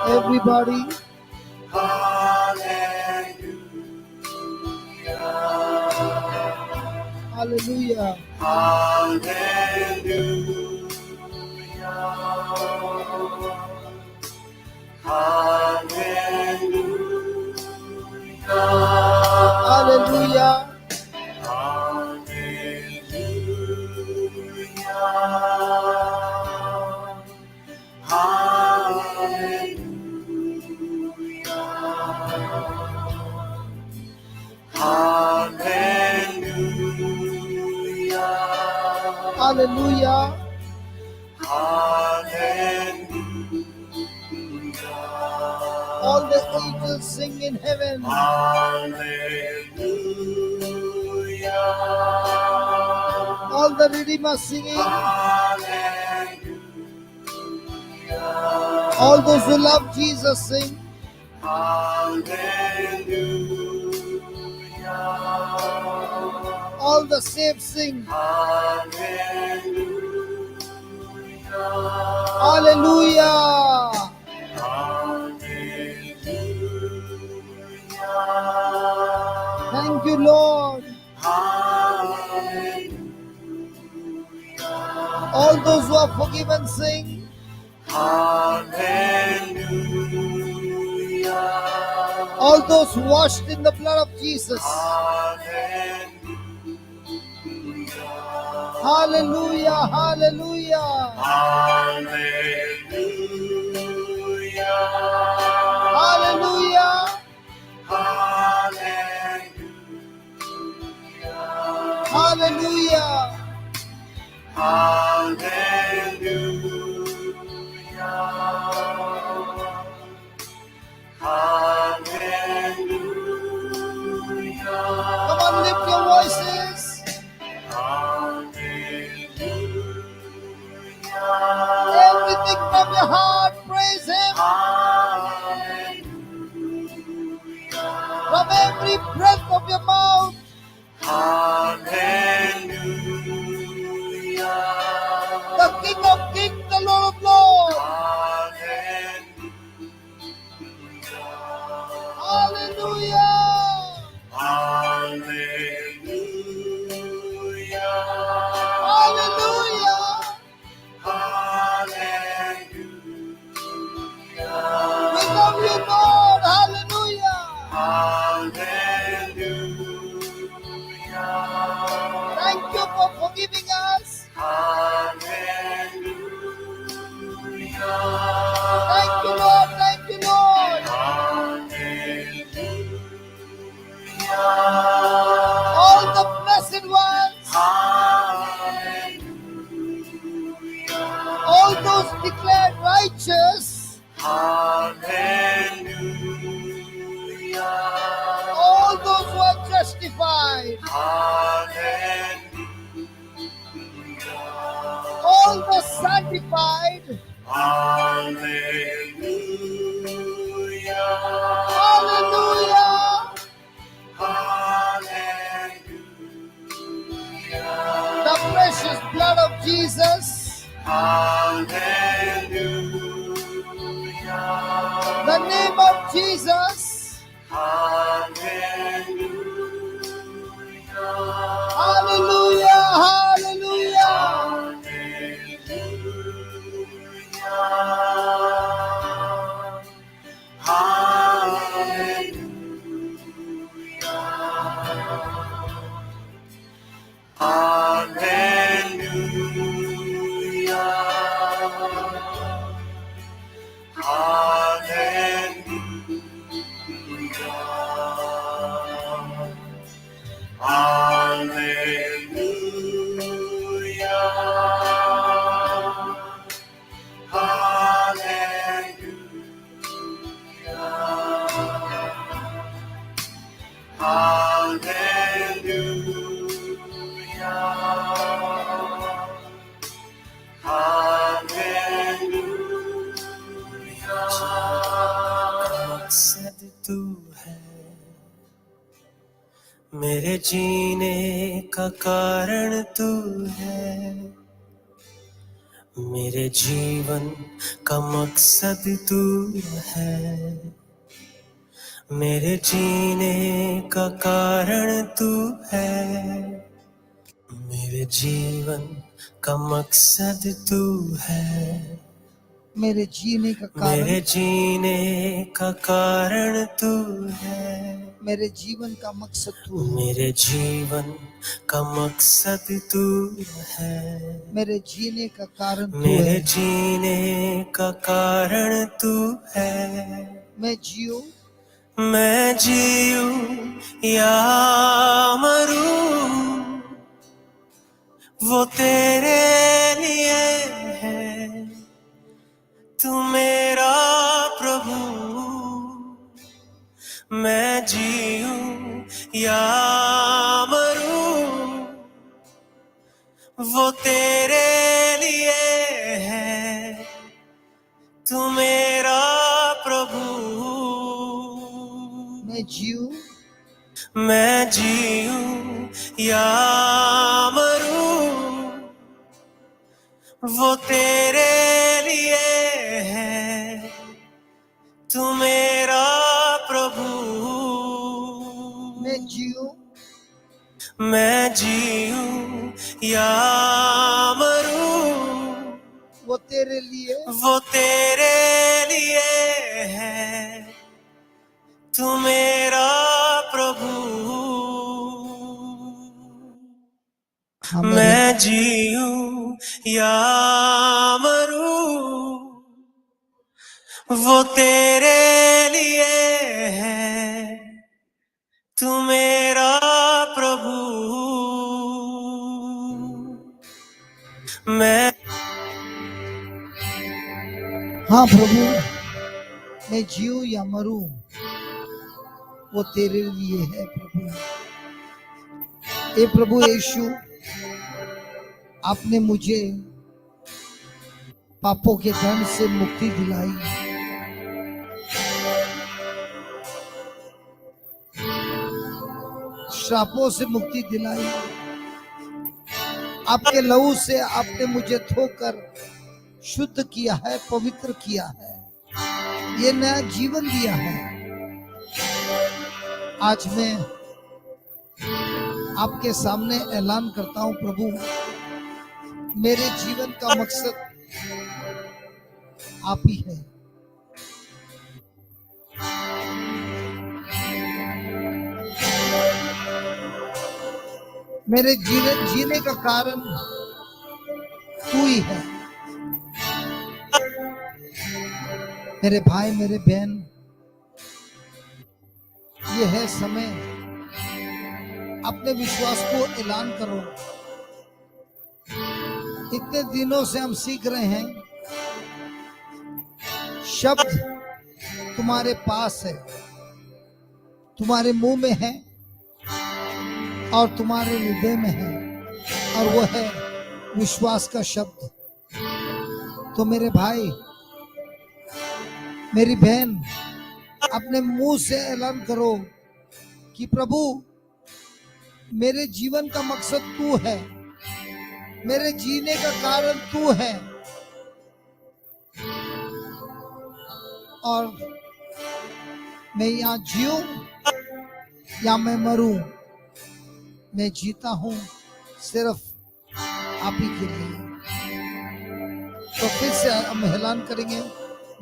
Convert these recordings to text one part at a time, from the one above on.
Everybody. Hallelujah. Hallelujah. Hallelujah. All the angels sing in heaven. All the redeemers singing. All those who love Jesus sing. All the saved sing. Hallelujah. Thank you, Lord. All those who are forgiven sing. All those washed in the blood of Jesus. Hallelujah, hallelujah. Hallelujah. Hallelujah. Come on, lift your voices. Everything from your heart, praise Him. From every breath of your mouth. The King of Kings, the Lord of Lords. Hallelujah. Hallelujah. We love you, Lord. Hallelujah. Thank you for forgiving us. Thank you, Lord. Thank you, Lord. All the blessed ones. All those declared righteous. All those who are justified. All the sanctified. Hallelujah. The precious blood of Jesus. The name of Jesus. Hallelujah. Hallelujah. मेरे जीने का कारण तू है, मेरे जीवन का मकसद तू है, मेरे जीने का कारण तू है, मेरे जीवन का मकसद तू है, मेरे जीने का कारण, मेरे जीने का कारण तू है, मेरे जीवन का मकसद तू है, मेरे जीवन का मकसद तू है, मेरे जीने का कारण तू मेरे है। जीने का कारण तू है, मैं जीऊं मैं जीऊं या मरूं वो तेरे लिए है, तू मेरा प्रभु। मैं जीऊं या मरूं वो तेरे लिए है, तू मेरा प्रभु। मैं जीऊं मैं जीऊं या मरूं वो तेरे लिए है, तू मेरा प्रभु। मैं जीऊं मैं जीऊं या मरूं वो तेरे लिए, वो तेरे लिए है, तू मेरा प्रभु। हाँ मैं जीऊं या मरूं वो तेरे लिए है, तू मेरा प्रभु। मैं हाँ प्रभु, मैं जीऊं या मरूं वो तेरे लिए है प्रभु। हे प्रभु यीशु, आपने मुझे पापों के दंड से मुक्ति दिलाई, श्रापों से मुक्ति दिलाई। आपके लहू से आपने मुझे धोकर शुद्ध किया है, पवित्र किया है, ये नया जीवन दिया है। आज मैं आपके सामने ऐलान करता हूं प्रभु, मेरे जीवन का मकसद आप ही है। मेरे जीने का कारण तू ही है। मेरे भाई, मेरे बहन, ये है समय, अपने विश्वास को ऐलान करो। इतने दिनों से हम सीख रहे हैं, शब्द तुम्हारे पास है, तुम्हारे मुंह में है और तुम्हारे हृदय में है, और वो है विश्वास का शब्द। तो मेरे भाई, मेरी बहन, अपने मुंह से ऐलान करो कि प्रभु, मेरे जीवन का मकसद तू है, मेरे जीने का कारण तू है, और मैं यहाँ जीऊं या मैं मरूं, मैं जीता हूं सिर्फ आप ही के लिए। तो फिर से हम ऐलान करेंगे,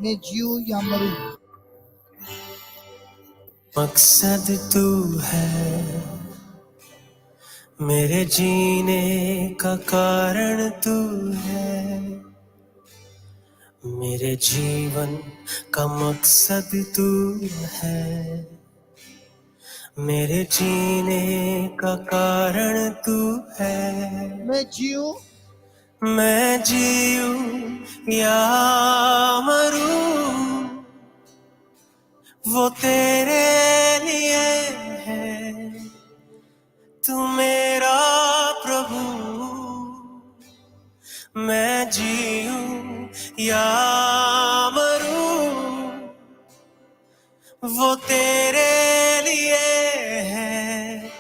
मैं जीऊं या मरूं। मकसद तू है, मेरे जीने का कारण तू है, मेरे जीवन का मकसद तू है, मेरे जीने का कारण तू है। मैं जीऊं मैं जीऊं या मरूं वो तेरे लिए है, तू मेरा प्रभु। मैं जीऊं या मरूं वो तेरे लिए है,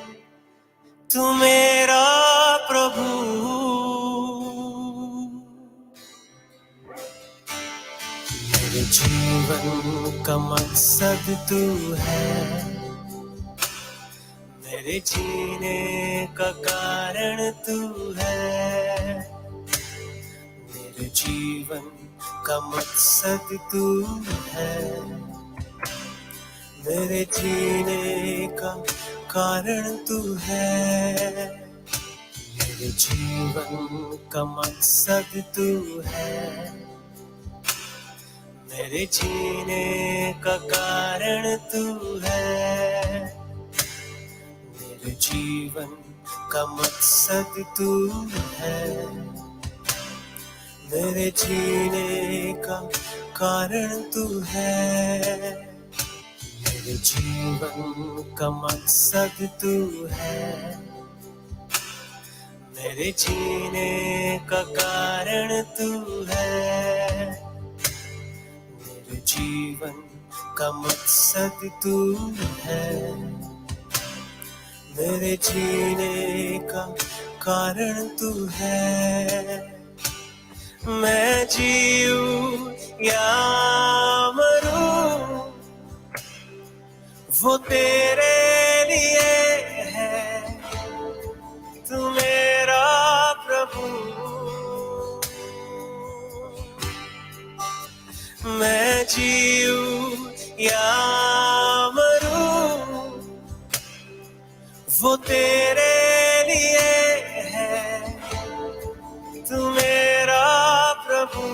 जीवन का मकसद तू है, मेरे जीने का कारण तू है। मेरे जीवन का मकसद तू है, मेरे जीने का कारण तू है। मेरे जीवन का मकसद तू है, मेरे जीने का कारण तू है। मेरे जीवन का मकसद तू है, मेरे जीने का कारण तू है। मेरे जीवन का मकसद तू है, मेरे जीने का कारण तू है। मेरे जीवन का मकसद तू है, मेरे जीने का कारण तू है। मैं जीऊं या मरूं, वो तेरे लिए है, तू मेरा प्रभु। मैं जीऊं या मरूं, वो तेरे लिए है, तू मेरा प्रभु।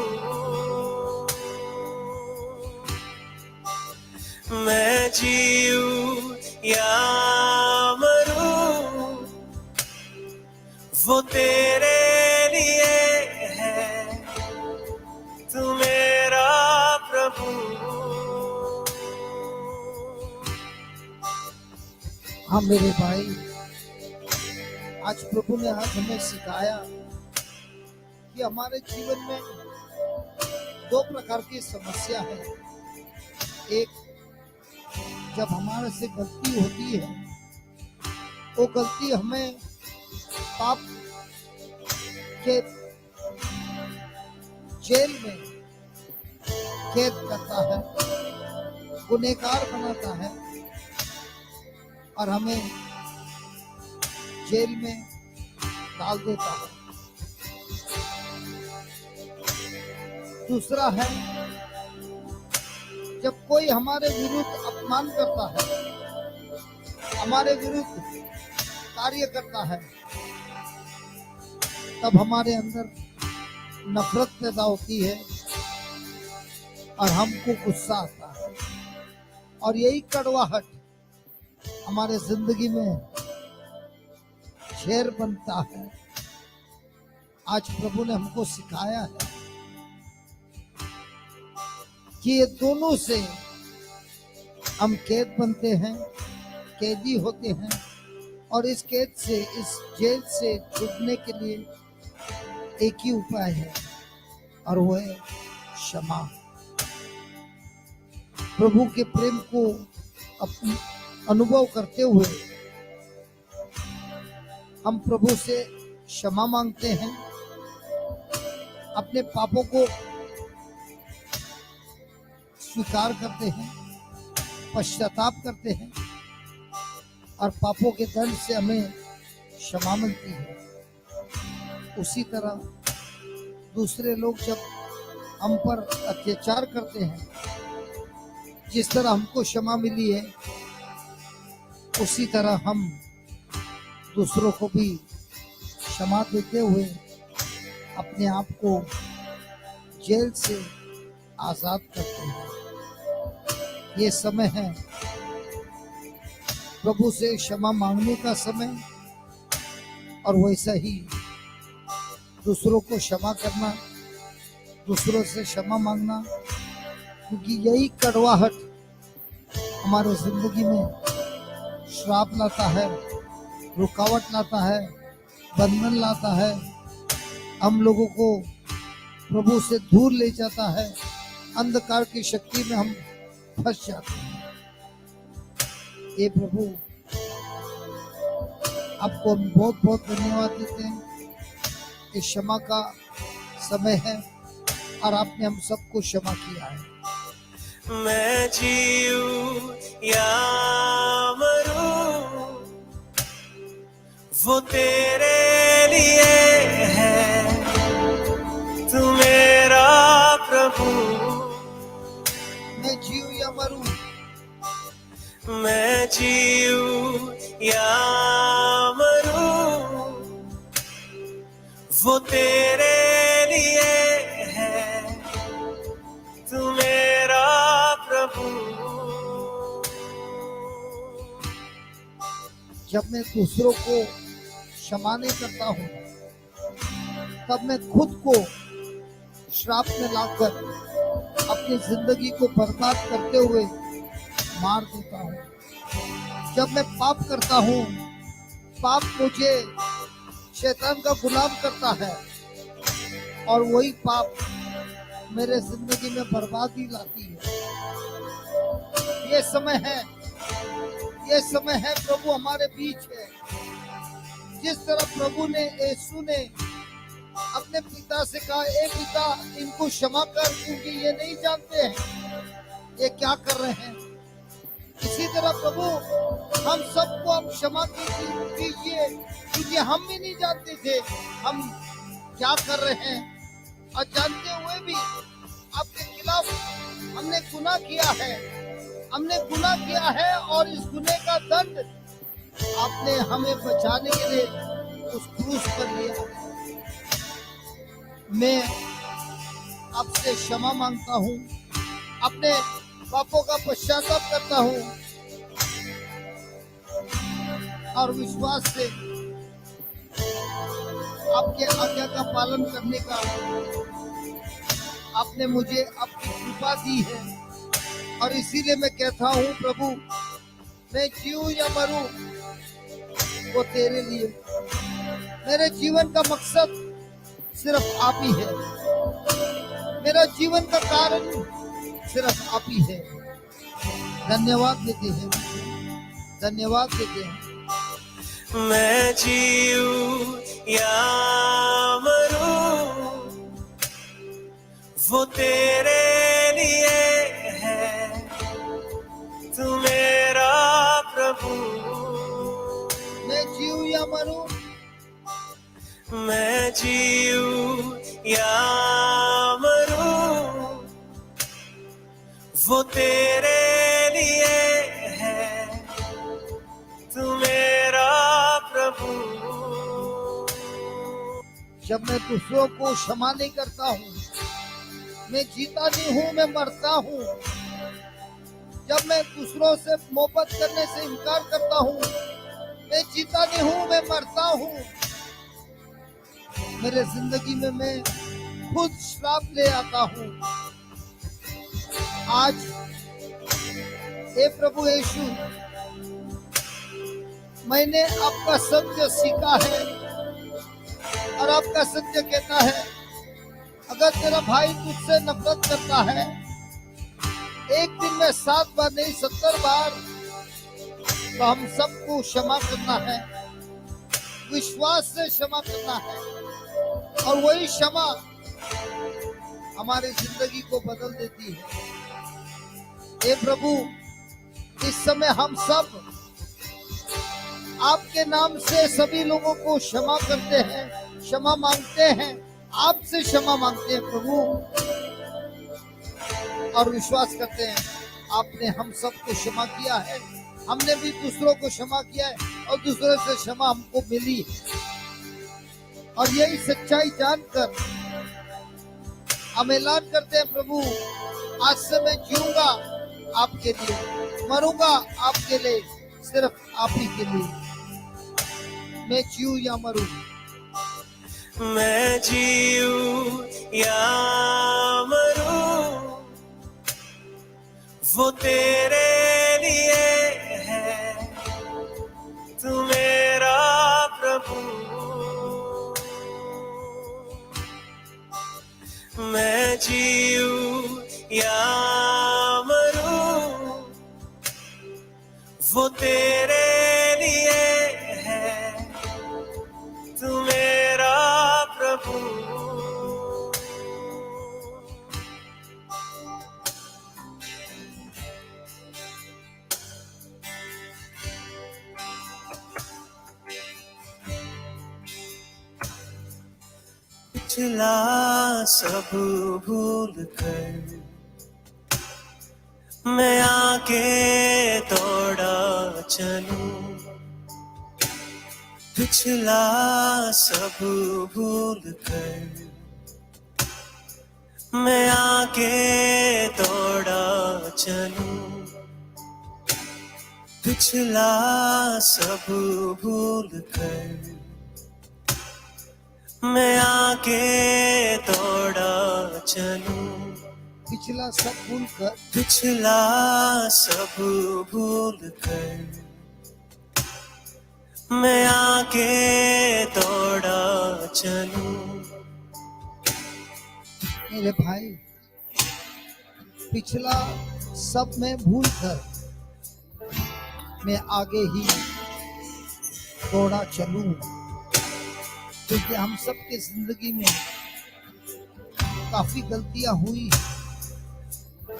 मैं जीऊं या मरूं, वो तेरे लिए है, तू मेरा प्रभु। हाँ मेरे भाई, आज प्रभु ने आज हमें सिखाया कि हमारे जीवन में दो प्रकार की समस्या है। एक, जब हमारे से गलती होती है, वो गलती हमें पाप के जेल में कैद करता है, गुनहगार बनाता है और हमें जेल में डाल देता है। दूसरा है, जब कोई हमारे विरुद्ध अपमान करता है, हमारे विरुद्ध कार्य करता है, तब हमारे अंदर नफरत पैदा होती है और हमको गुस्सा आता है, और यही कड़वाहट हमारे जिंदगी में शेर बनता है। आज प्रभु ने हमको सिखाया है कि ये दोनों से हम कैद बनते हैं, कैदी होते हैं, और इस कैद से, इस जेल से छूटने के लिए एक ही उपाय है, और वो है क्षमा। प्रभु के प्रेम को अपनी अनुभव करते हुए हम प्रभु से क्षमा मांगते हैं, अपने पापों को स्वीकार करते हैं, पश्चाताप करते हैं, और पापों के दंड से हमें क्षमा मिलती है। उसी तरह दूसरे लोग जब हम पर अत्याचार करते हैं, जिस तरह हमको क्षमा मिली है, उसी तरह हम दूसरों को भी क्षमा देते हुए अपने आप को जेल से आजाद करते हैं। ये समय है प्रभु से क्षमा मांगने का समय, और वैसा ही दूसरों को क्षमा करना, दूसरों से क्षमा मांगना, क्योंकि यही कड़वाहट हमारे जिंदगी में श्राप लाता है, रुकावट लाता है, बंधन लाता है, हम लोगों को प्रभु से दूर ले जाता है, अंधकार की शक्ति में हम फंस जाते हैं। ये प्रभु आपको हम बहुत बहुत धन्यवाद देते हैं। ये क्षमा का समय है और आपने हम सबको क्षमा किया है। मैं जीऊं या मरूं, वो तेरे लिए है। तू मेरा प्रभु। मैं जीऊं या मरूं, मैं जीऊं या मरूं, वो तेरे लिए है। तू मेरा प्रभु। जब मैं दूसरों को क्षमा नहीं करता हूँ, तब मैं खुद को श्राप में लाकर अपनी जिंदगी को बर्बाद करते हुए मार देता हूँ। जब मैं पाप करता हूँ, पाप मुझे शैतान का गुलाम करता है और वही पाप मेरे जिंदगी में बर्बादी लाती है। ये समय है प्रभु हमारे बीच है। जिस तरह प्रभु ने, यीशु ने अपने पिता से कहा, ए पिता इनको क्षमा कर, क्योंकि ये नहीं जानते हैं ये क्या कर रहे हैं। इसी तरह प्रभु हम सबको हम क्षमा कीजिए, क्योंकि हम भी नहीं जानते थे हम क्या कर रहे हैं, और जानते हुए भी आपके खिलाफ हमने गुनाह किया है और इस गुनाह का दंड आपने हमें बचाने के लिए उस क्रूस पर लिया। मैं आपसे क्षमा मांगता हूँ, अपने पापों का पश्चाताप करता हूँ और विश्वास से आपके आज्ञा का पालन करने का आपने मुझे आपकी कृपा दी है। और इसीलिए मैं कहता हूँ प्रभु, मैं जीऊं या मरूं वो तेरे लिए। मेरे जीवन का मकसद सिर्फ आप ही है, मेरा जीवन का कारण सिर्फ आप ही है। धन्यवाद देते हैं, धन्यवाद देते हैं। मैं जीऊं या मरूं, वो तेरे लिए है। तू मेरा प्रभु। मैं जीऊं या मरूं, मैं जीऊं या मरूं, वो तेरे लिए है। तू मेरा प्रभु। जब मैं दूसरों को क्षमा नहीं करता हूँ, मैं जीता नहीं हूँ, मैं मरता हूँ। जब मैं दूसरों से मोहब्बत करने से इनकार करता हूँ, मैं जीता नहीं हूँ, मैं मरता हूँ। मेरे जिंदगी में मैं खुद श्राप ले आता हूँ। आज हे प्रभु यीशु, मैंने आपका सत्य सीखा है और आपका सत्य कहता है, अगर तेरा भाई तुझसे नफरत करता है, एक दिन में 7 बार नहीं 70 बार, तो हम सबको क्षमा करना है, विश्वास से क्षमा करना है, और वही क्षमा हमारी जिंदगी को बदल देती है। हे प्रभु, इस समय हम सब आपके नाम से सभी लोगों को क्षमा करते हैं, क्षमा मांगते हैं, आपसे क्षमा मांगते हैं प्रभु, और विश्वास करते हैं आपने हम सबको क्षमा किया है, हमने भी दूसरों को क्षमा किया है और दूसरों से क्षमा हमको मिली है। और यही सच्चाई जानकर हम ऐलान करते हैं प्रभु, आज से मैं जीऊंगा आपके लिए, मरूंगा आपके लिए, सिर्फ आप ही के लिए। मैं जीऊं या मरूं, मैं जीऊं या मरूं, वो तेरे लिए है। तू मेरा प्रभु। मैं जीऊं या मरूं, वो तेरे लिए है। तू मेरा प्रभु। पिछला सब भूल कर मैं आगे दौड़ा चलूं, पिछला सब भूल कर मैं आगे दौड़ा चलूं, पिछला सब भूल कर मैं आगे दौड़ा चलूं, पिछला सब भूल कर पिछला सब भूल कर मैं आगे दौड़ा चलूं। मेरे भाई, पिछला सब मैं भूल कर मैं आगे ही दौड़ा चलूं, क्योंकि हम सब के जिंदगी में काफी गलतियां हुई।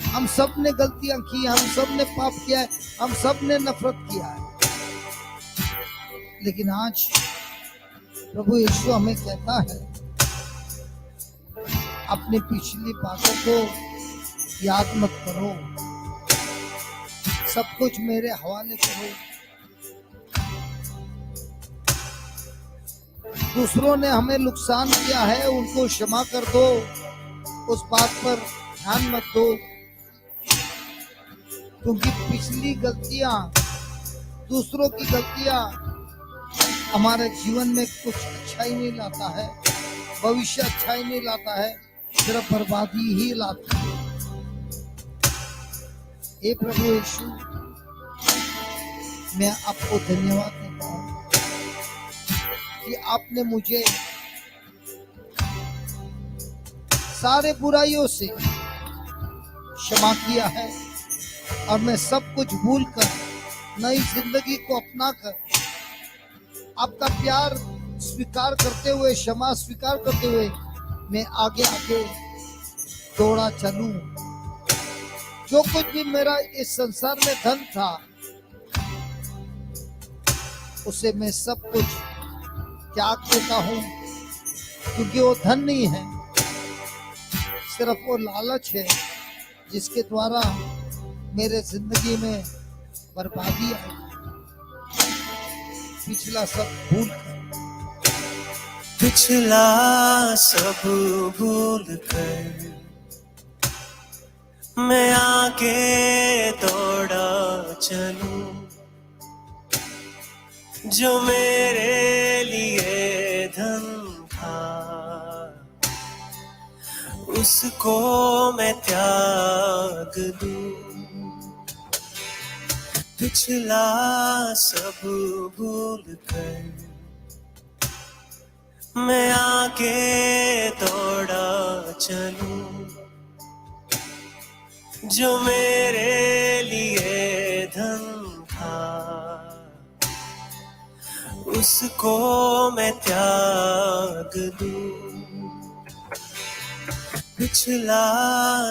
हम सब ने गलतियां की, हम सब ने पाप किया है, हम सब ने नफरत किया है। लेकिन आज प्रभु यीशु हमें कहता है, अपनी पिछली बातों को याद मत करो, सब कुछ मेरे हवाले करो। दूसरों ने हमें नुकसान किया है, उनको क्षमा कर दो, उस बात पर ध्यान मत दो, क्योंकि पिछली गलतियां, दूसरों की गलतियां हमारे जीवन में कुछ अच्छा ही नहीं लाता है, भविष्य अच्छा ही नहीं लाता है, सिर्फ बर्बादी ही लाता है। हे प्रभु यीशु, मैं आपको धन्यवाद देता हूँ कि आपने मुझे सारे बुराइयों से क्षमा किया है और मैं सब कुछ भूलकर नई जिंदगी को अपनाकर आपका प्यार स्वीकार करते हुए, क्षमा स्वीकार करते हुए मैं आगे आगे दौड़ा चलूं। जो कुछ भी मेरा इस संसार में धन था, उसे मैं सब कुछ त्याग देता हूं, क्योंकि वो धन नहीं है, सिर्फ वो लालच है जिसके द्वारा मेरे जिंदगी में बर्बादी आई। पिछला सब भूल कर, पिछला सब भूल कर मैं आगे दौड़ा चलूं, जो मेरे लिए धन था उसको मैं त्याग दूं, पिछला सब भूल कर मैं आगे दौड़ा चलूं, जो मेरे लिए धन था उसको मैं त्याग दूं, पिछला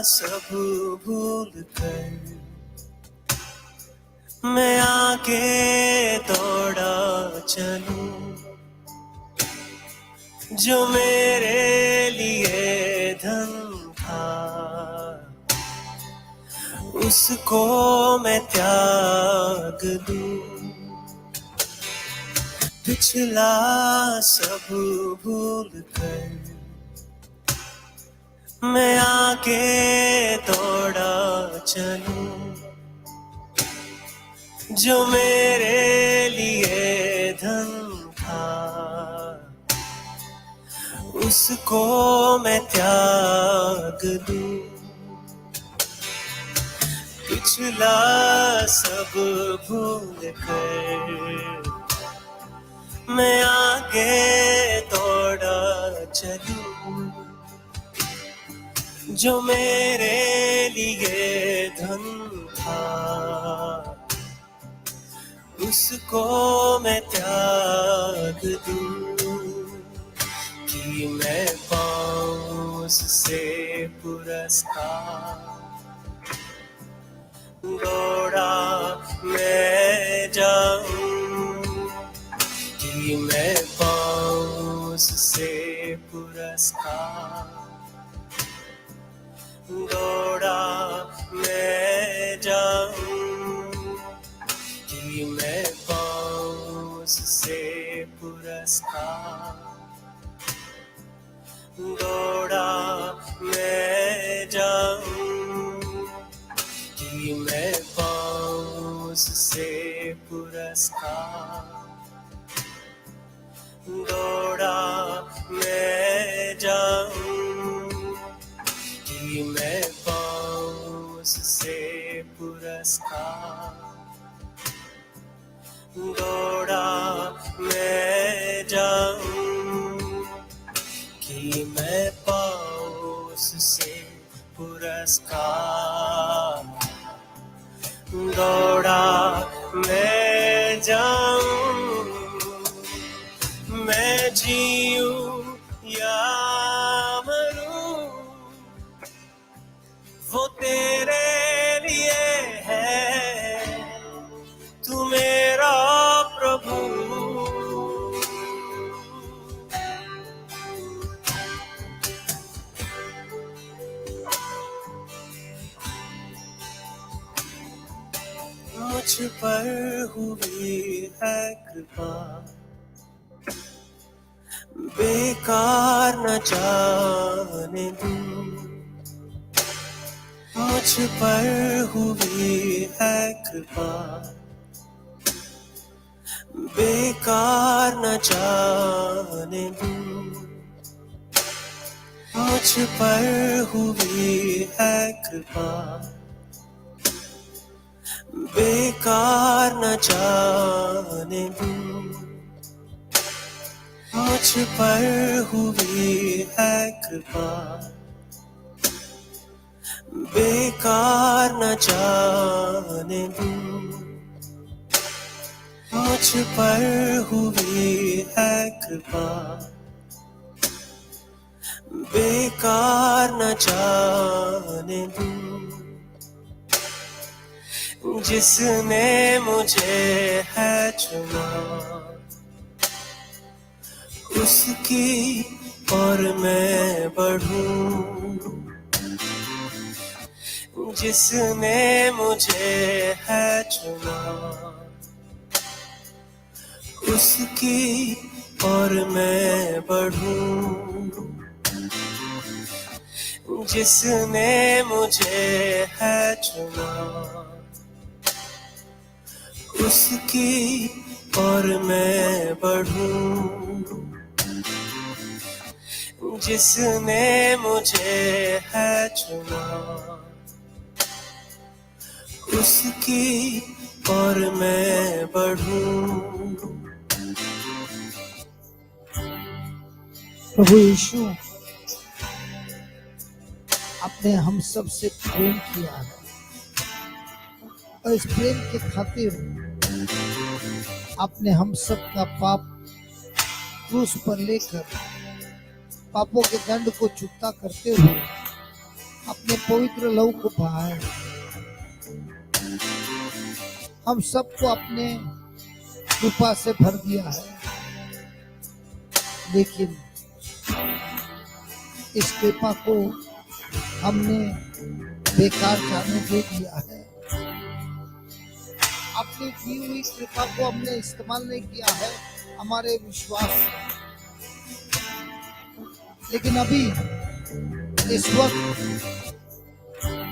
सब भूल कर मैं आगे दौड़ा चलूं, जो मेरे लिए धन था उसको मैं त्याग दूं, पिछला सब भूल कर मैं आगे दौड़ा चलूं, जो मेरे लिए धन था उसको मैं त्याग दूं, पिछला सब भूल कर मैं आगे दौड़ा चलूं, जो मेरे लिए धन था उसको मैं त्याग दूं, कि मैं पाऊं उससे पुरस्कार, दौड़ा मैं जाऊं, कि मैं पाऊं उससे पुरस्कार, दौड़ा मैं जाऊं कि मैं पाऊं उससे पुरस्कार, दौड़ा मैं जाऊं कि मैं पाऊं उससे पुरस्कार, दौड़ा मैं जाऊं कि मैं पाऊं उससे पुरस्कार, दौड़ा मैं जाऊं कि मैं पाऊं उससे पुरस्कार, दौड़ा मैं जाऊं, मैं जीऊं या मरूं, वो तेरे लिए है, तू मेरा प्रभु। मुझ पर हुई है कृपा, बेकार न जाने दूं, मुझ पर हुई है कृपा, बेकार न जाने दूं, मुझ पर हुई है कृपा, बेकार न जाने दूं, मुझ पर हुई है कृपा, बेकार न जाने दूं, मुझ पर हुई है कृपा, बेकार न जाने दूं, जिसने मुझे है चुना, उसकी और मैं बढ़ूं, जिसने मुझे है चुना, उसकी और मैं बढ़ूं, जिसने मुझे है चुना, उसकी और मैं बढ़ूं, जिसने मुझे है चुना, उसकी और मैं बढ़ूं। प्रभु यीशु, आपने हम सब से प्रेम किया है और इस प्रेम के खातिर आपने हम सब का पाप क्रूस पर लेकर पापों के दंड को चुकता करते हुए अपने पवित्र लहू को बहाया। हम सबको अपने कृपा से भर दिया है, लेकिन इस कृपा को हमने बेकार जाने दे दिया है। अपनी दी हुई कृपा को हमने इस्तेमाल नहीं किया है हमारे विश्वास से। लेकिन अभी इस वक्त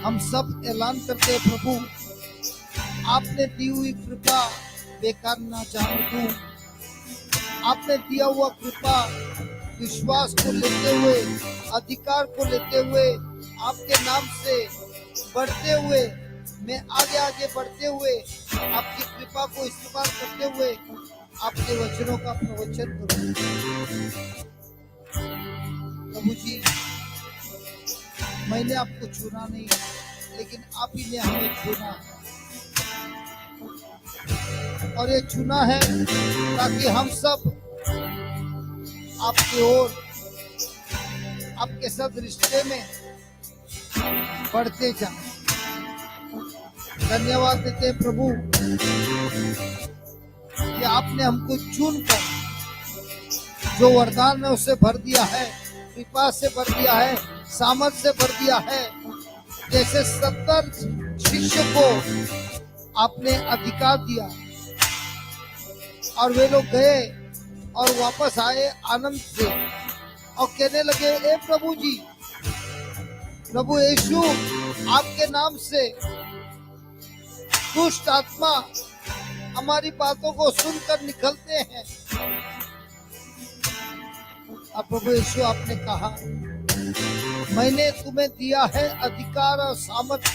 हम सब ऐलान करते हैं, प्रभु आपने दी हुई कृपा बेकार ना जाने दूं। आपने दिया हुआ कृपा विश्वास को लेते हुए, अधिकार को लेते हुए, आपके नाम से बढ़ते हुए, मैं आगे आगे बढ़ते हुए, आपकी कृपा को इस्तेमाल करते हुए आपके वचनों का प्रवचन करूं। प्रभु जी, मैंने आपको चुना नहीं, लेकिन आप ही ने हमें चुना है, और ये चुना है ताकि हम सब आपकी ओर, आपके साथ रिश्ते में बढ़ते जाएं। धन्यवाद देते हैं प्रभु कि आपने हमको चुनकर जो वरदान में उसे भर दिया है, कृपा से भर दिया है, सामर्थ से भर दिया है। जैसे 70 शिष्य को आपने अधिकार दिया और वे लोग गए और वापस आए आनंद से और कहने लगे, ए प्रभु जी, प्रभु यीशु, आपके नाम से दुष्ट आत्मा हमारी बातों को सुनकर निकलते हैं। और प्रभु यीशु आपने कहा, मैंने तुम्हें दिया है अधिकार और सामर्थ्य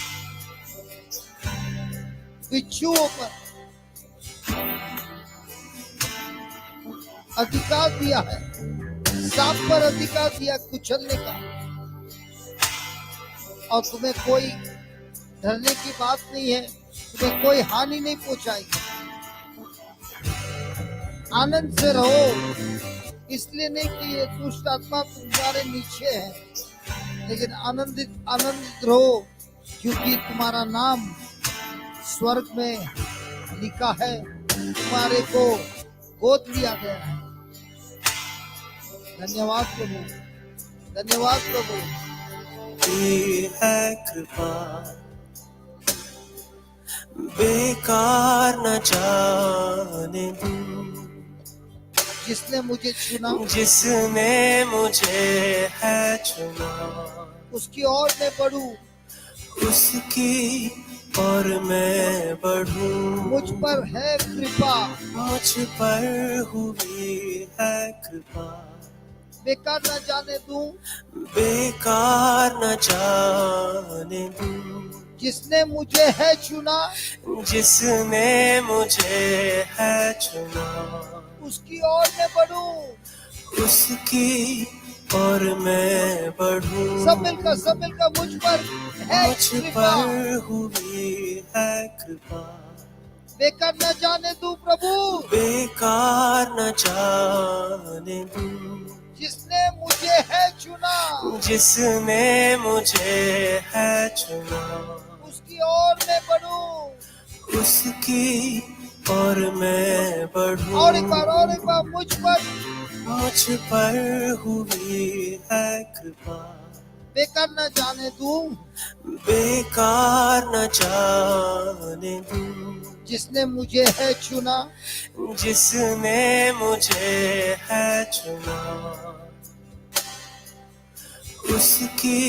बिच्छुओं पर अधिकार दिया है, सांप पर अधिकार दिया कुचलने का, और तुम्हें कोई डरने की बात नहीं है, तुम्हें कोई हानि नहीं पहुंचाएगी। आनंद से रहो, इसलिए नहीं कि ये दुष्ट आत्मा तुम्हारे नीचे है, लेकिन आनंदित रहो, क्योंकि तुम्हारा नाम स्वर्ग में लिखा है, तुम्हारे को गोद लिया गया है। धन्यवाद प्रभु, धन्यवाद प्रभु। ये है कृपा, बेकार न जाने दूं। जिसने मुझे चुना, जिसने मुझे है चुना, उसकी ओर मैं बढ़ूं, उसकी और मैं बढ़ूं। मुझ पर है कृपा, मुझ पर हुई है कृपा, बेकार न जाने दूं, बेकार न जाने दूं। जिसने मुझे है चुना, जिसने मुझे है चुना, उसकी ओर मैं बढ़ूं। उसकी और मैं बढ़ूं। सब मिलकर मुझ पर है मुझ कृपा, पर हुई है कृपा, बेकार न जाने दूं प्रभु, बेकार न जाने दूं। जिसने मुझे है चुना, जिसने मुझे है चुना, उसकी ओर मैं बढ़ूं। उसकी और मैं बढ़ूं। और एक बार मुझ पर हुई है कृपा, बेकार न जाने दूं, बेकार न जाने दूं। जिसने मुझे है चुना, जिसने मुझे है चुना, उसकी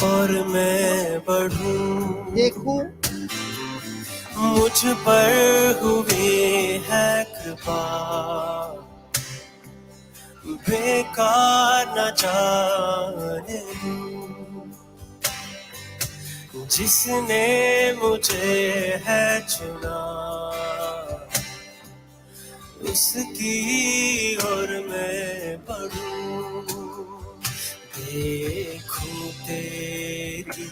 और मैं बढ़ूं। देखूं मुझ पर हुई है कृपा, बेकार न जाने दूं। जिसने मुझे है चुना, उसकी और मैं बढ़ूं। देखूं तेरी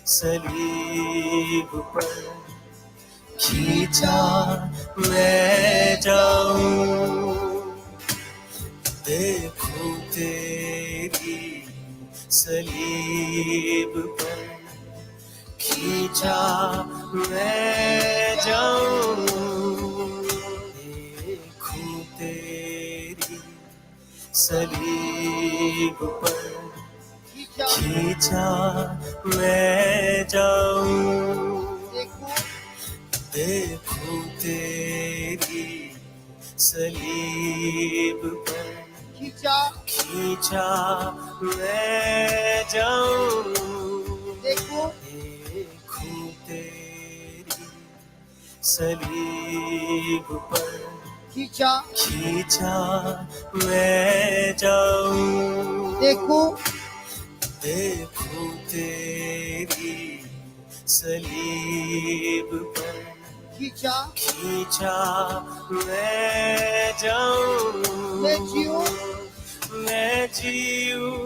सलीब पर खींचा मैं जाऊं। देखूं तेरी सलीब पर खींचा मैं जाऊं। देखूं तेरी सलीब पर खींचा मैं जाऊं। देखूं तेरी सलीब पर खींचा मैं जाऊं। देखूं तेरी सलीब पर खींचा मैं जाऊं। देखूं तेरी सलीब पर खींचा मैं जाऊं। मैं जीऊं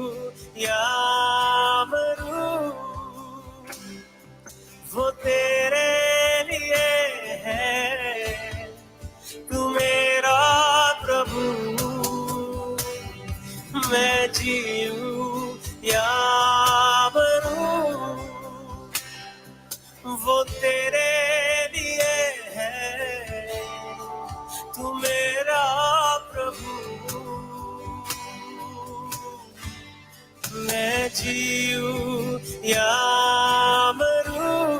या मरूं, वो तेरे लिए है। तू मेरा प्रभु, मैं जीऊं या मरूं, वो तेरे लिए है। तू मेरा प्रभु, मैं जीऊं या मरूं,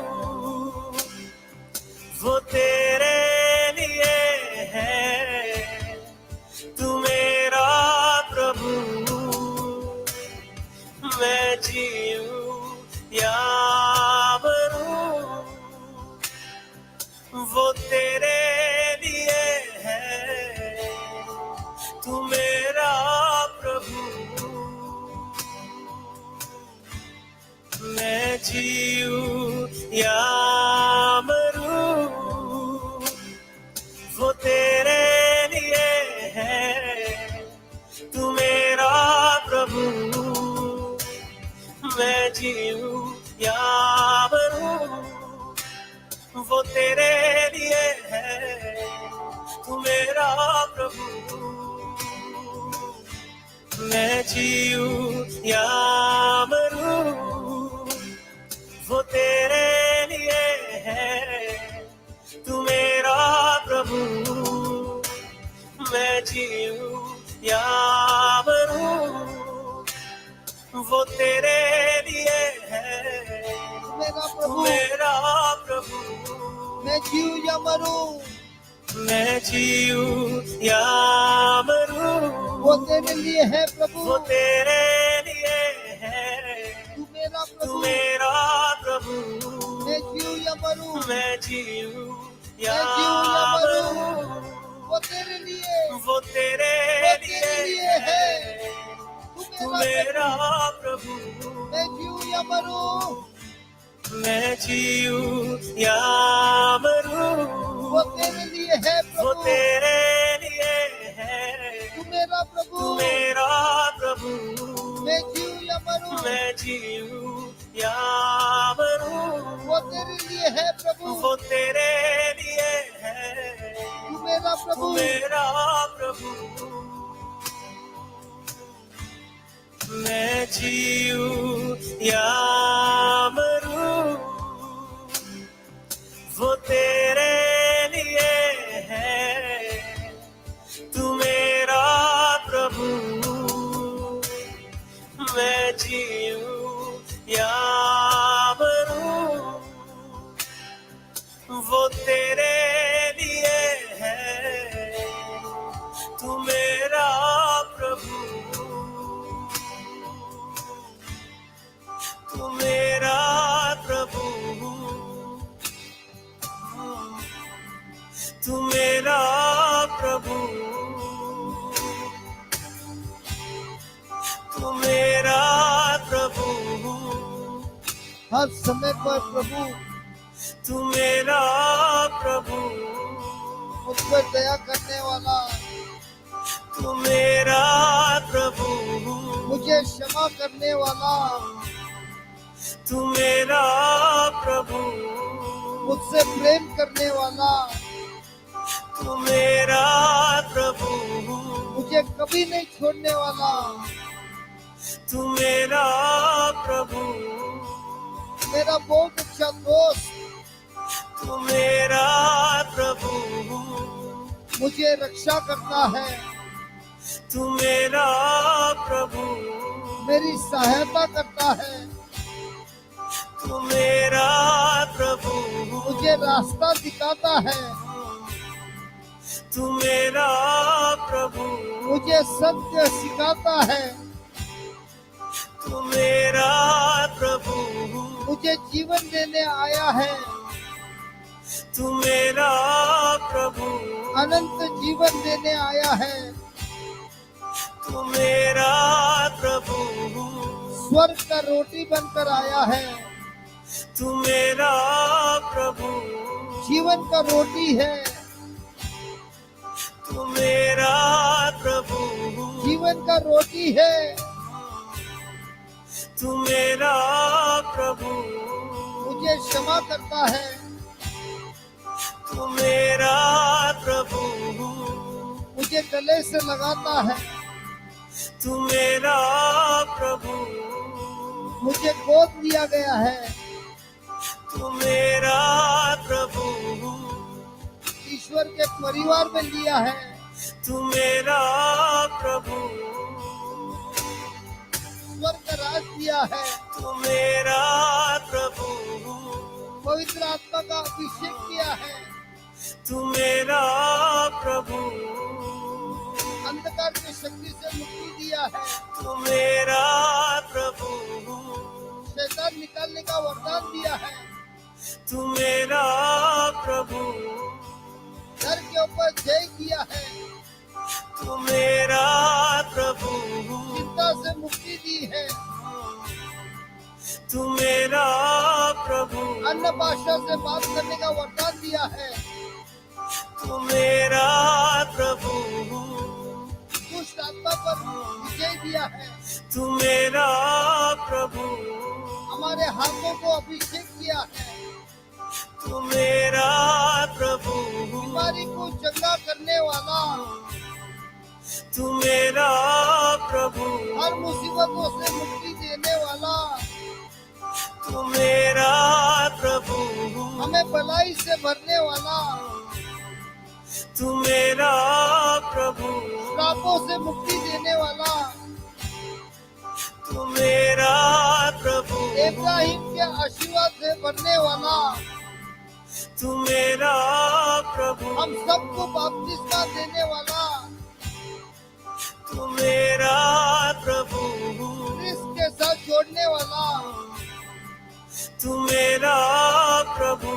वो तेरे लिए है। तू मेरा प्रभु, मैं जीऊं या मरूं, वो तेरे लिए है। तू मेरा प्रभु, मैं जीऊं या मरूं, वो तेरे लिए है। तू मेरा प्रभु, मैं जीऊं या मरूं, वो तेरे लिए है। तू मेरा प्रभु, मैं जीऊं या मरूं, वो तेरे लिए है। तू मेरा प्रभु, मैं जीऊं या मरूं, वो तेरे लिए है। मेरा तू प्रभु, मेरा प्रभु, मैं जीऊं या मरूं, मैं जीऊं या मरूं, वो तेरे लिए है प्रभु। वो तेरे लिए है। तू मेरा तू प्रभु, मेरा प्रभु, मैं जीऊं या मरूं, मैं जीऊं या मैं जीऊं या मरूं, मरूं, वो तेरे लिए, वो तेरे वो तेरे लिए है। है। तू तू मेरा मेरा प्रभु, प्रभु, मैं जीऊं या मरूं, मैं जीऊं या मरूं, वो तेरे लिए है वो प्रभु। तेरे लिए है। तू मेरा तू प्रभु, मेरा प्रभु, मैं जीऊं या मरूं, मैं जीऊं या मरूं, वो तेरे लिए है प्रभु। वो तेरे लिए है। तू मेरा तू प्रभु, मेरा प्रभु, मैं जीऊं या मरूं, वो तेरे लिए है। तू मेरा प्रभु, मैं जीऊं या मरूं, वो तेरे लिए है। तू मेरा प्रभु, तू मेरा प्रभु, तू मेरा प्रभु, तू मेरा प्रभु, हर समय पर प्रभु तू मेरा प्रभु, मुझ पर दया करने वाला, तू मेरा प्रभु, मुझे क्षमा करने वाला, तू मेरा प्रभु, मुझसे प्रेम करने वाला, तू मेरा प्रभु, मुझे कभी नहीं छोड़ने वाला, तू मेरा प्रभु, मेरा बहुत अच्छा दोस्त, तू मेरा प्रभु, मुझे रक्षा करता है, तू मेरा प्रभु, मेरी सहायता करता है, तू मेरा प्रभु, मुझे रास्ता दिखाता है, तू मेरा प्रभु, मुझे सत्य सिखाता है, तू मेरा प्रभु, मुझे जीवन देने आया है, तू मेरा प्रभु, अनंत जीवन देने आया है, तू मेरा प्रभु, स्वर्ग का रोटी बनकर आया है, तू मेरा प्रभु, जीवन का रोटी है, तू मेरा प्रभु, जीवन का रोटी है, तू मेरा प्रभु, मुझे क्षमा करता है, तू मेरा प्रभु, मुझे गले से लगाता है, तू मेरा प्रभु, मुझे गोद लिया गया है, तू मेरा प्रभु, ईश्वर के परिवार में लिया है, तू मेरा प्रभु, स्वर्ग प्रकाश दिया है, तू मेरा प्रभु, पवित्र आत्मा का अभिषेक किया है, तू मेरा प्रभु, अंधकार की शक्ति से मुक्ति दिया है, तू मेरा प्रभु, शैतान निकालने का वरदान दिया है, तू मेरा प्रभु, डर के ऊपर जय किया है, तू मेरा प्रभु, चिंता से मुक्ति दी है, तू मेरा प्रभु, अन्य भाषा से बात करने का वरदान दिया है, तू मेरा प्रभु, दुष्ट आत्मा पर विजय दिया है, तू मेरा प्रभु, हमारे हाथों को अभिषेक किया है, तू मेरा प्रभु, बीमारी को चंगा करने वाला, तू मेरा प्रभु, हर मुसीबतों से मुक्ति देने वाला, तू मेरा प्रभु, हमें भलाई से भरने वाला, तू मेरा प्रभु, श्रापों से मुक्ति देने वाला, तू मेरा प्रभु, इब्राहिम के आशीर्वाद से भरने वाला, तू मेरा प्रभु, हम सबको बपतिस्मा देने वाला, तू मेरा प्रभु, क्रिस्त के साथ जोड़ने वाला, तू मेरा प्रभु,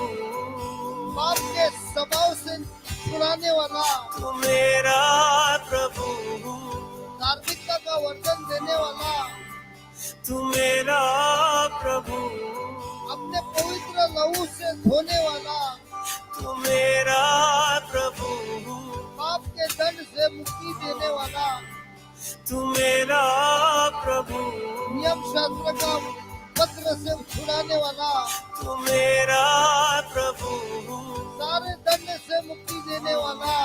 पाप के स्वभाव से छुड़ाने वाला, तू मेरा प्रभु, धार्मिकता का वर्णन देने वाला, तू मेरा प्रभु, अपने पवित्र लहू से धोने वाला, तू मेरा प्रभु, पाप के दंड से मुक्ति देने वाला, तू मेरा प्रभु, नियम शास्त्र का पत्र से छुड़ाने वाला, तू मेरा प्रभु, सारे दंड से मुक्ति देने वाला,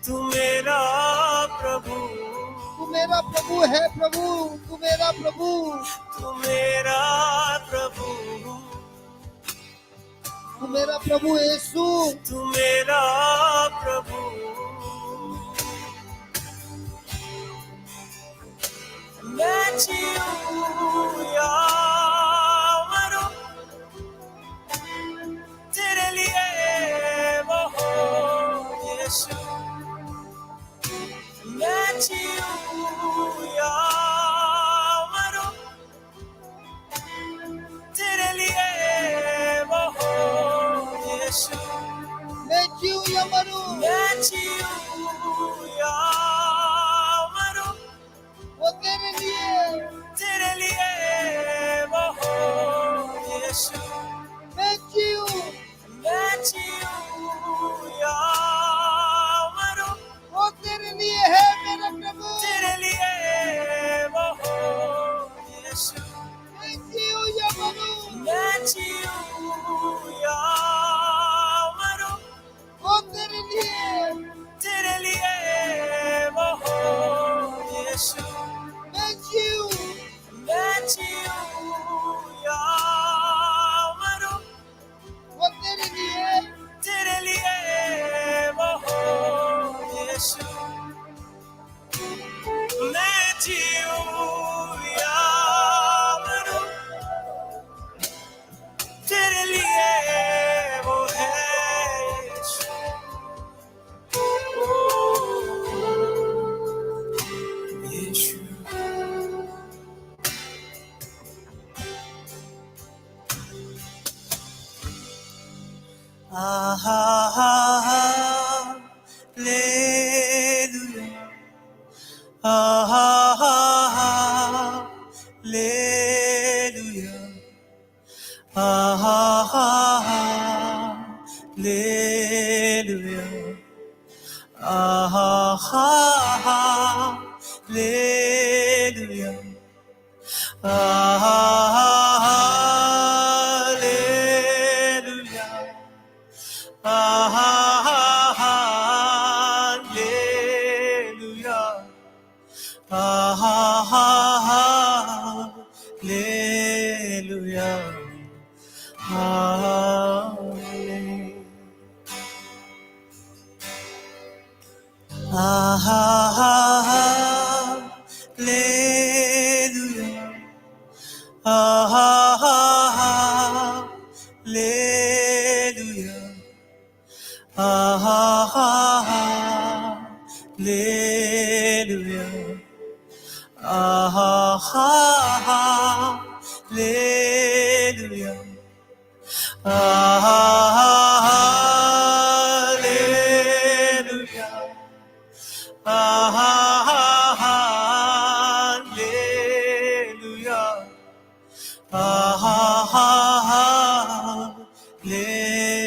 तू मेरा प्रभु, तू मेरा प्रभु है प्रभु, तू मेरा प्रभु, तू मेरा प्रभु, तू मेरा प्रभु यीशु, तू मेरा प्रभु, मैं जीऊं या मरूं तेरे लिए वो हो यीशु, मैं जीऊं या मरूं तेरे लिए वो हो यीशु, मैं जीऊं या मरूं, मैं जीऊं या मरूं वो तेरे लिए वो हो यीशु, मैं जीऊं या मरूं वो तेरे लिए है मेरा प्रभु, तेरे लिए वो हो यीशु, मैं जीऊं या मरूं मैं जीऊं या मरूं वो तेरे लिए वो हो यीशु, मैं जीऊं या मरूं वो तेरे लिए वो हो यीशु, मैं जीऊं या मरूं तेरे लिए वो है यीशु, यीशु, आहा हालेलुया, आहा हालेलुया, आहा हालेलुया, आहा हालेलुया, आहा हालेलुया, आहा हालेलुया, आहा हालेलुया, आहा hallelujah,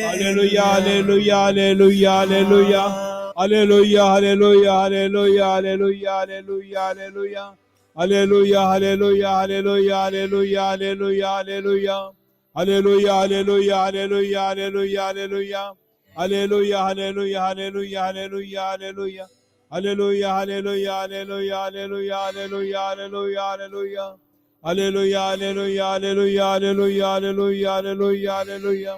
Hallelujah. Hallelujah. Hallelujah. Hallelujah, hallelujah, hallelujah, hallelujah. Hallelujah, hallelujah, hallelujah, hallelujah, hallelujah, hallelujah. Hallelujah, hallelujah, hallelujah, hallelujah, hallelujah, hallelujah. Hallelujah, hallelujah, hallelujah, hallelujah, hallelujah. Hallelujah, hallelujah, hallelujah, hallelujah, hallelujah. Hallelujah, hallelujah, hallelujah, hallelujah, hallelujah, hallelujah, hallelujah. Hallelujah, hallelujah, hallelujah, hallelujah, hallelujah, hallelujah, hallelujah.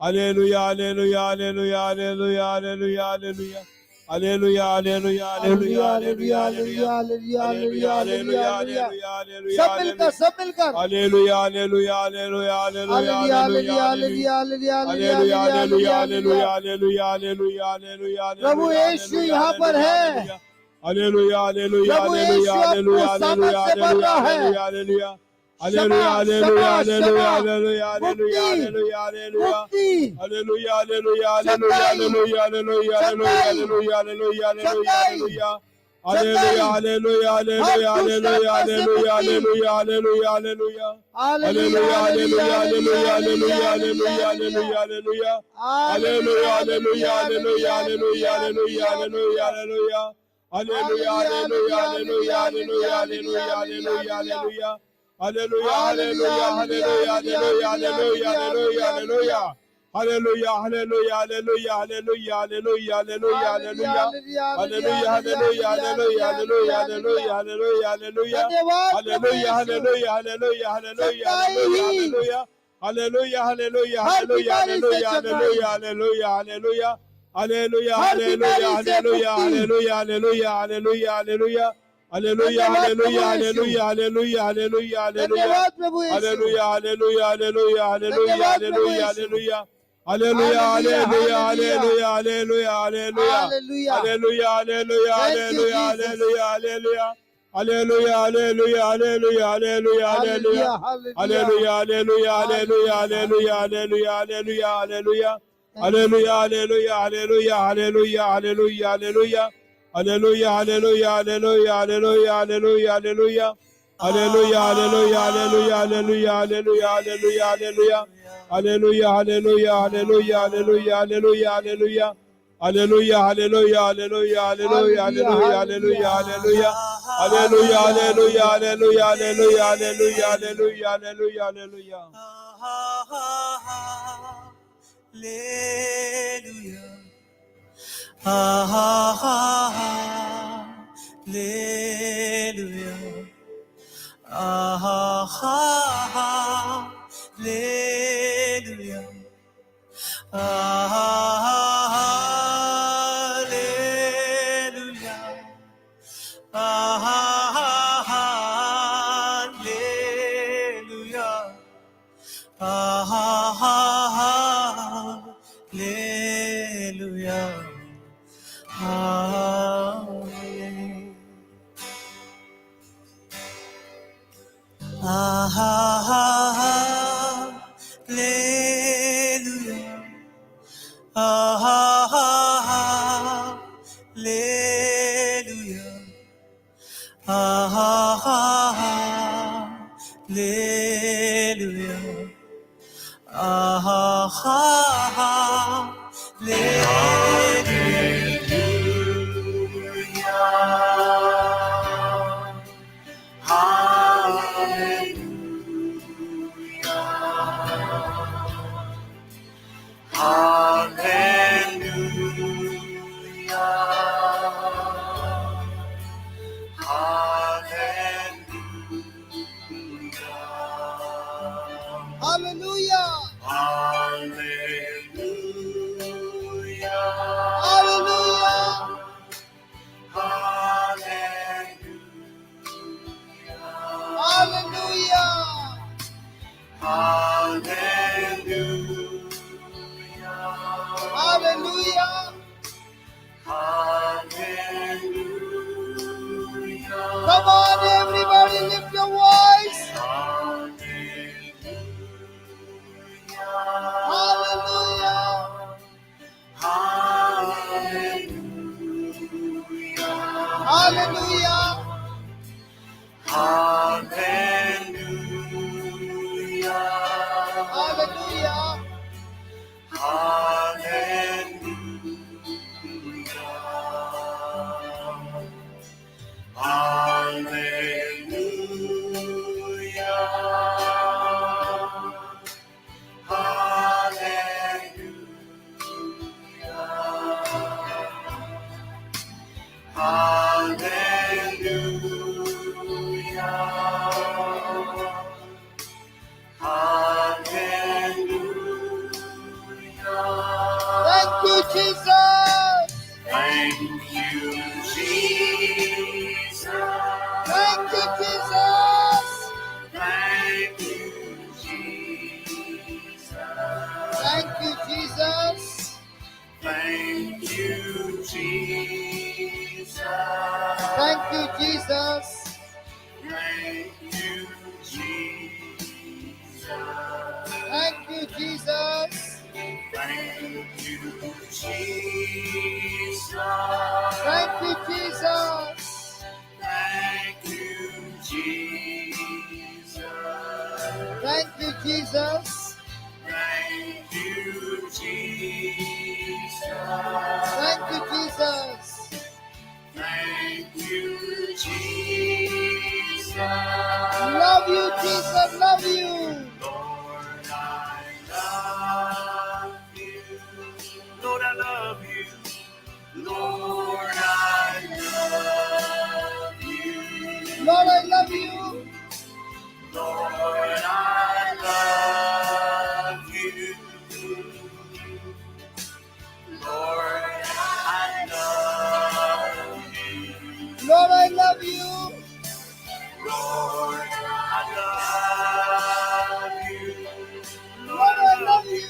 Hallelujah, hallelujah, hallelujah, hallelujah, hallelujah, hallelujah. Hallelujah, hallelujah, hallelujah, hallelujah hallelujah, hallelujah hallelujah. Hallelujah hallelujah Hallelujah, hallelujah hallelujah, सब hallelujah, मिलकर सब मिलकर hallelujah, hallelujah, hallelujah, hallelujah, hallelujah hallelujah, hallelujah hallelujah. Hallelujah Hallelujah, hallelujah hallelujah, hallelujah hallelujah, hallelujah, hallelujah, hallelujah, प्रभु hallelujah, यीशु यहाँ पर hallelujah, है hallelujah. Hallelujah, hallelujah, प्रभु hallelujah, यीशु आपको hallelujah, सामर्थ hallelujah, से भर hallelujah, रहा है hallelujah, hallelujah. क्षमा Hallelujah, क्षमा hallelujah, क्षमा hallelujah, hallelujah, मुक्ति hallelujah, hallelujah. मुक्ति Hallelujah, hallelujah, hallelujah, चंगाई hallelujah, hallelujah, चंगाई hallelujah, hallelujah, hallelujah, चंगाई hallelujah. चंगाई Hallelujah, hallelujah, हर hallelujah, दुष्ट hallelujah, आत्मा से hallelujah, मुक्ति hallelujah, hallelujah, hallelujah. Hallelujah Hallelujah, hallelujah hallelujah, hallelujah hallelujah, hallelujah hallelujah, hallelujah hallelujah, hallelujah, hallelujah. Hallelujah Hallelujah, hallelujah hallelujah, hallelujah hallelujah, hallelujah, hallelujah hallelujah, hallelujah, hallelujah. Hallelujah, hallelujah hallelujah, hallelujah hallelujah, hallelujah hallelujah, hallelujah, hallelujah hallelujah. Hallelujah, hallelujah hallelujah, hallelujah hallelujah, hallelujah hallelujah, hallelujah hallelujah, hallelujah, hallelujah hallelujah hallelujah. Hallelujah, hallelujah, hallelujah, hallelujah, hallelujah, hallelujah, hallelujah hallelujah. Hallelujah Hallelujah, hallelujah hallelujah, hallelujah, hallelujah hallelujah, hallelujah hallelujah, hallelujah hallelujah, hallelujah. धन्यवाद प्रभु Hallelujah, यीशु hallelujah, hallelujah, hallelujah, चंगाई hallelujah, ही hallelujah. Hallelujah, hallelujah, हर hallelujah, बीमारी से hallelujah, चंगाई hallelujah, hallelujah, hallelujah. Hallelujah, हर hallelujah, बीमारी से hallelujah, मुक्ति hallelujah, hallelujah, hallelujah, hallelujah. Hallelujah, धन्यवाद प्रभु hallelujah, यीशु hallelujah, hallelujah, hallelujah, hallelujah. धन्यवाद प्रभु यीशु Hallelujah, hallelujah, hallelujah, hallelujah, धन्यवाद प्रभु hallelujah, Yeshu hallelujah. Hallelujah, hallelujah hallelujah, hallelujah hallelujah, hallelujah, hallelujah. Hallelujah Hallelujah, hallelujah, thank you hallelujah, Jesus hallelujah, hallelujah. Hallelujah, hallelujah, hallelujah, hallelujah, hallelujah. Hallelujah hallelujah Hallelujah, hallelujah, hallelujah, hallelujah hallelujah, hallelujah, hallelujah, hallelujah. Thank you Hallelujah, hallelujah, hallelujah, hallelujah, hallelujah, hallelujah. Hallelujah, hallelujah, hallelujah, hallelujah, hallelujah, hallelujah. Hallelujah, hallelujah, hallelujah, hallelujah, hallelujah, hallelujah, hallelujah. Hallelujah, hallelujah, hallelujah, hallelujah, hallelujah, hallelujah. Hallelujah, hallelujah, hallelujah, hallelujah, hallelujah hallelujah, hallelujah hallelujah, hallelujah. Hallelujah, hallelujah hallelujah, hallelujah hallelujah, hallelujah, hallelujah, hallelujah, hallelujah, hallelujah. Hallelujah. Hallelujah. Hallelujah. Hallelujah. Hallelujah. Hallelujah. Hallelujah. Hallelujah. Hallelujah. Hallelujah Hallelujah. Hallelujah hallelujah hallelujah Come on everybody lift your voice Thank you, Jesus. Thank you, Jesus. Thank you, Jesus. Thank you, Jesus. Thank you, Jesus. Thank you, Jesus. Thank you, Jesus. Thank you, Jesus. Love you, Jesus. Love you. Lord, I love you. Lord, I love you. Lord, I love you. Lord, I love you. Lord, I love you. Lord, I love you. Lord, I love you. Lord, I love you. Lord, I love you.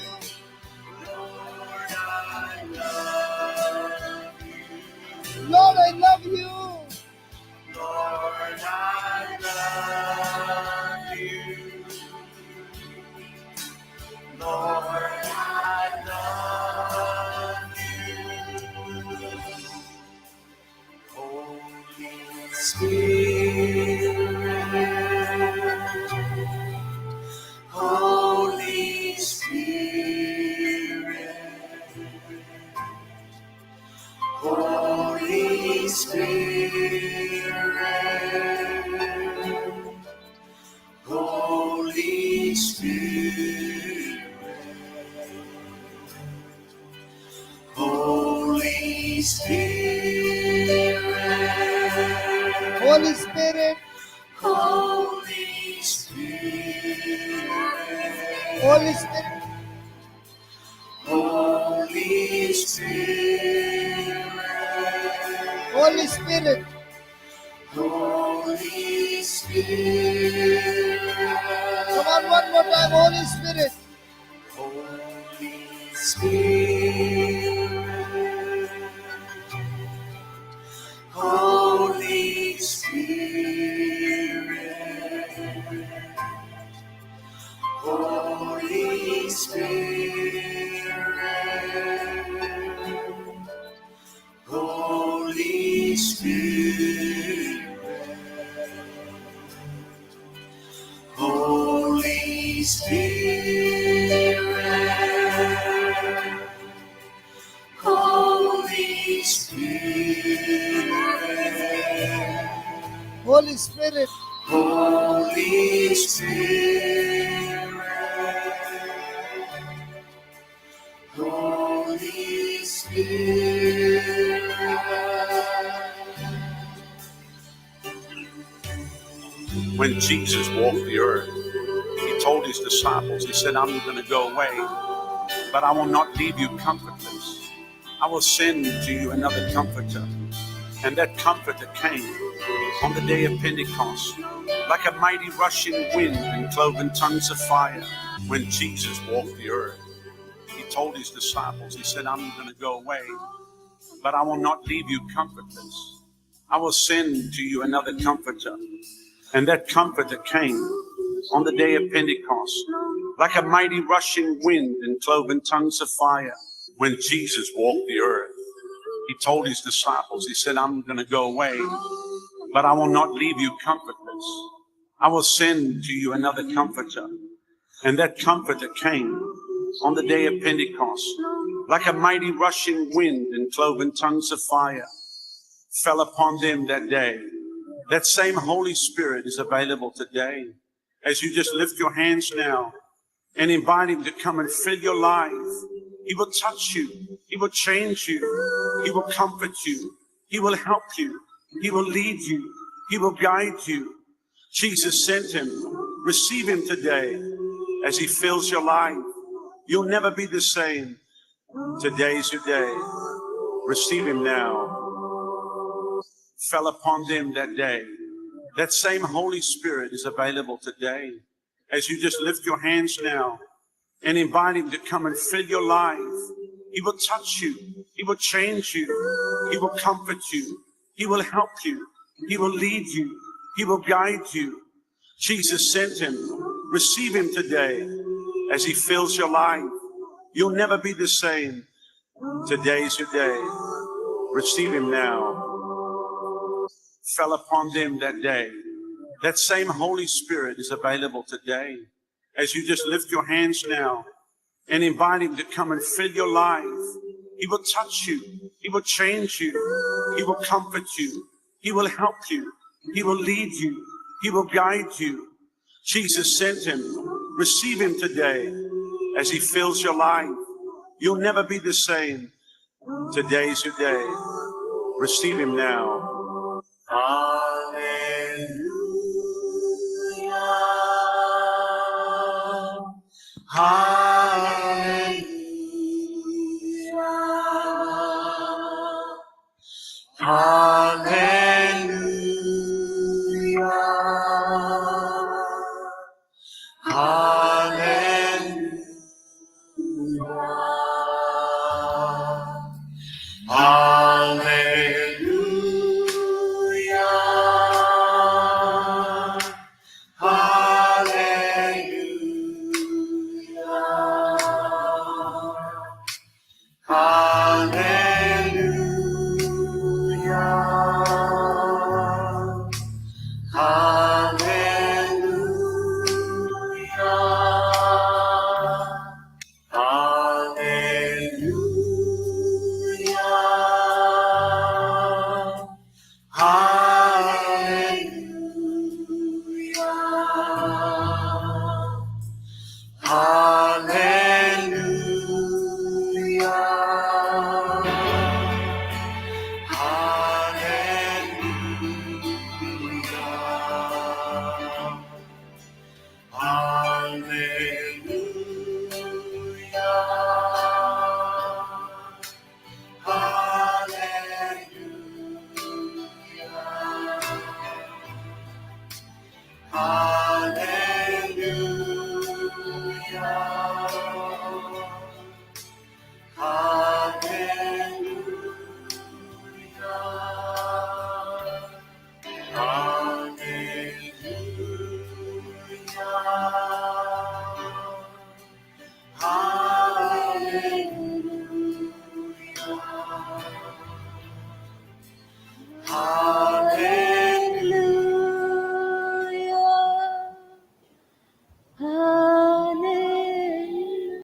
Lord, I love you. Lord, I love you. Lord, I love you. Lord, I love you. Holy Spirit, Holy Spirit, Holy Spirit, Holy Spirit, Holy Spirit, Holy Spirit, Holy Spirit, Holy Spirit, Holy Spirit, Holy Spirit, Holy Spirit, come on, one more time. Holy Spirit, Holy Spirit, Holy Spirit, Holy Spirit, Holy Spirit, Holy Spirit, Holy Spirit, Holy Spirit, Holy Spirit, Holy Spirit. When Jesus walked the earth, he told his disciples, he said, I'm going to go away, but I will not leave you comfortless. I will send to you another comforter. And that comforter came on the day of Pentecost, like a mighty rushing wind and cloven tongues of fire. When Jesus walked the earth, he told his disciples, he said, I'm going to go away, but I will not leave you comfortless. I will send to you another comforter. And that comforter came on the day of Pentecost, like a mighty rushing wind and cloven tongues of fire. When Jesus walked the earth, he told his disciples, he said, I'm going to go away, but I will not leave you comfortless. I will send to you another comforter. And that comforter came on the day of Pentecost, like a mighty rushing wind and cloven tongues of fire fell upon them that day. That same Holy Spirit is available today. As you just lift your hands now and invite him to come and fill your life, he will touch you. He will change you. He will comfort you. He will help you. He will lead you. He will guide you. Jesus sent him. Receive him today as he fills your life. You'll never be the same. Today's your day. Receive him now. Fell upon them that day. That same Holy Spirit is available today. As you just lift your hands now and invite him to come and fill your life, he will touch you. He will change you. He will comfort you. He will help you. He will lead you. He will guide you. Jesus sent him. Receive him today as he fills your life. You'll never be the same. Today's your day. Receive him now. Fell upon them that day. That same Holy Spirit is available today. As you just lift your hands now and invite him to come and fill your life, he will touch you. He will change you. He will comfort you. He will help you. He will lead you. He will guide you. Jesus sent him. Receive him today as he fills your life. You'll never be the same. Today's your day. Receive him now. Hallelujah. Hallelujah. Hallelujah. Hallelujah. Hallelujah. Hallelujah.